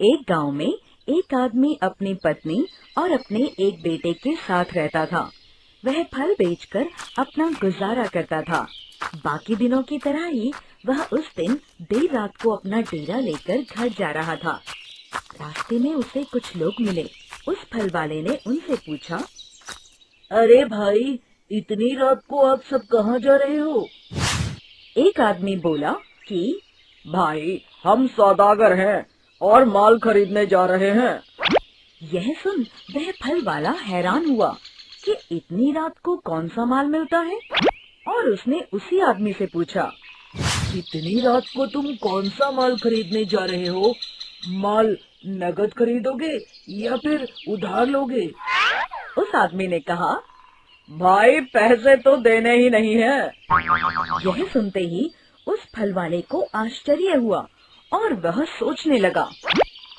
एक गांव में एक आदमी अपनी पत्नी और अपने एक बेटे के साथ रहता था। वह फल बेचकर अपना गुजारा करता था। बाकी दिनों की तरह ही वह उस दिन देर रात को अपना डेरा लेकर घर जा रहा था। रास्ते में उसे कुछ लोग मिले। उस फल वाले ने उनसे पूछा, अरे भाई, इतनी रात को आप सब कहाँ जा रहे हो? एक आदमी बोला कि भाई, हम सौदागर हैं और माल खरीदने जा रहे हैं। यह सुन वह फल वाला हैरान हुआ कि इतनी रात को कौन सा माल मिलता है, और उसने उसी आदमी से पूछा, इतनी रात को तुम कौन सा माल खरीदने जा रहे हो? माल नगद खरीदोगे या फिर उधार लोगे? उस आदमी ने कहा, भाई, पैसे तो देने ही नहीं है। यह सुनते ही उस फल वाले को आश्चर्य हुआ और वह सोचने लगा,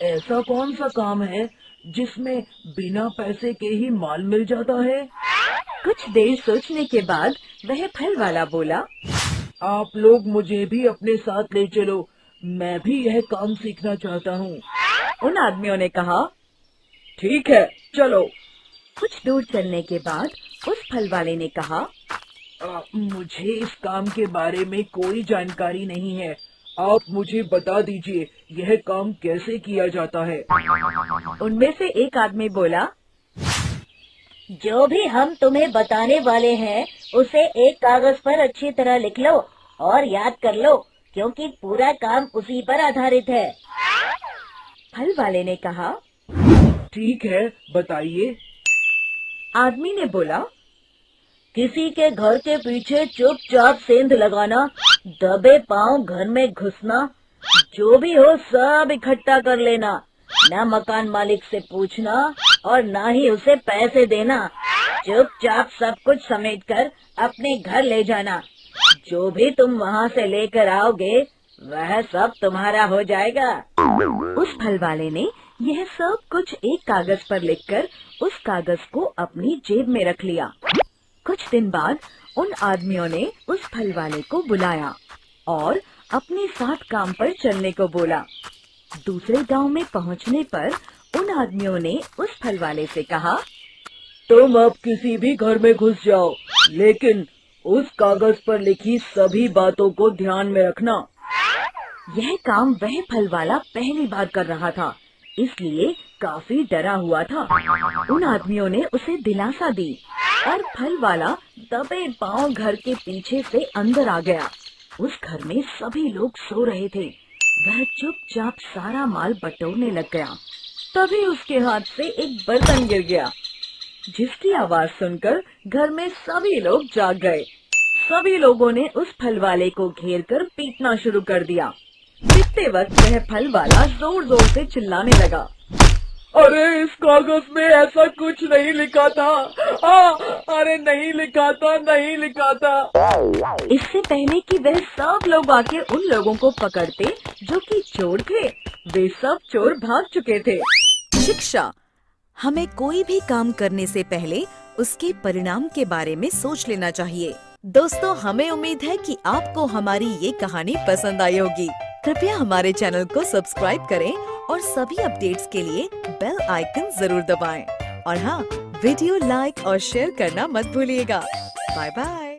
ऐसा कौन सा काम है जिसमें बिना पैसे के ही माल मिल जाता है? कुछ देर सोचने के बाद वह फल वाला बोला, आप लोग मुझे भी अपने साथ ले चलो, मैं भी यह काम सीखना चाहता हूँ। उन आदमियों ने कहा, ठीक है, चलो। कुछ दूर चलने के बाद उस फल वाले ने कहा, मुझे इस काम के बारे में कोई जानकारी नहीं है, आप मुझे बता दीजिए यह काम कैसे किया जाता है। उनमें से एक आदमी बोला, जो भी हम तुम्हें बताने वाले हैं उसे एक कागज पर अच्छी तरह लिख लो और याद कर लो, क्योंकि पूरा काम उसी पर आधारित है। फल वाले ने कहा, ठीक है, बताइए। आदमी ने बोला, किसी के घर के पीछे चुपचाप सेंध लगाना, दबे पांव घर में घुसना, जो भी हो सब इकट्ठा कर लेना, न मकान मालिक से पूछना और न ही उसे पैसे देना, चुपचाप सब कुछ समेटकर अपने घर ले जाना। जो भी तुम वहाँ से लेकर आओगे वह सब तुम्हारा हो जाएगा। उस फल वाले ने यह सब कुछ एक कागज पर लिखकर उस कागज को अपनी जेब में रख लिया। कुछ दिन बाद उन आदमियों ने उस फल वाले को बुलाया और अपने साथ काम पर चलने को बोला। दूसरे गांव में पहुंचने पर उन आदमियों ने उस फल वाले से कहा, तुम अब किसी भी घर में घुस जाओ, लेकिन उस कागज पर लिखी सभी बातों को ध्यान में रखना। यह काम वह फल वाला पहली बार कर रहा था, इसलिए काफी डरा हुआ था। उन आदमियों ने उसे दिलासा दी और फल वाला दबे पांव घर के पीछे से अंदर आ गया। उस घर में सभी लोग सो रहे थे। वह चुपचाप सारा माल बटोरने लग गया। तभी उसके हाथ से एक बर्तन गिर गया, जिसकी आवाज सुनकर घर में सभी लोग जाग गए। सभी लोगों ने उस फल वाले को घेरकर पीटना शुरू कर दिया। पीटते वक्त वह फल वाला जोर जोर से चिल्लाने लगा, अरे, इस कागज में ऐसा कुछ नहीं लिखा था। अरे, नहीं लिखा था, नहीं लिखा था। इससे पहले कि वह सब लोग आके उन लोगों को पकड़ते जो कि चोर थे, वे सब चोर भाग चुके थे। शिक्षा: हमें कोई भी काम करने से पहले उसके परिणाम के बारे में सोच लेना चाहिए। दोस्तों, हमें उम्मीद है कि आपको हमारी ये कहानी पसंद आई होगी। कृपया हमारे चैनल को सब्सक्राइब करें और सभी अपडेट्स के लिए बेल आइकन जरूर दबाएं। और हाँ, वीडियो लाइक और शेयर करना मत भूलिएगा। Bye bye.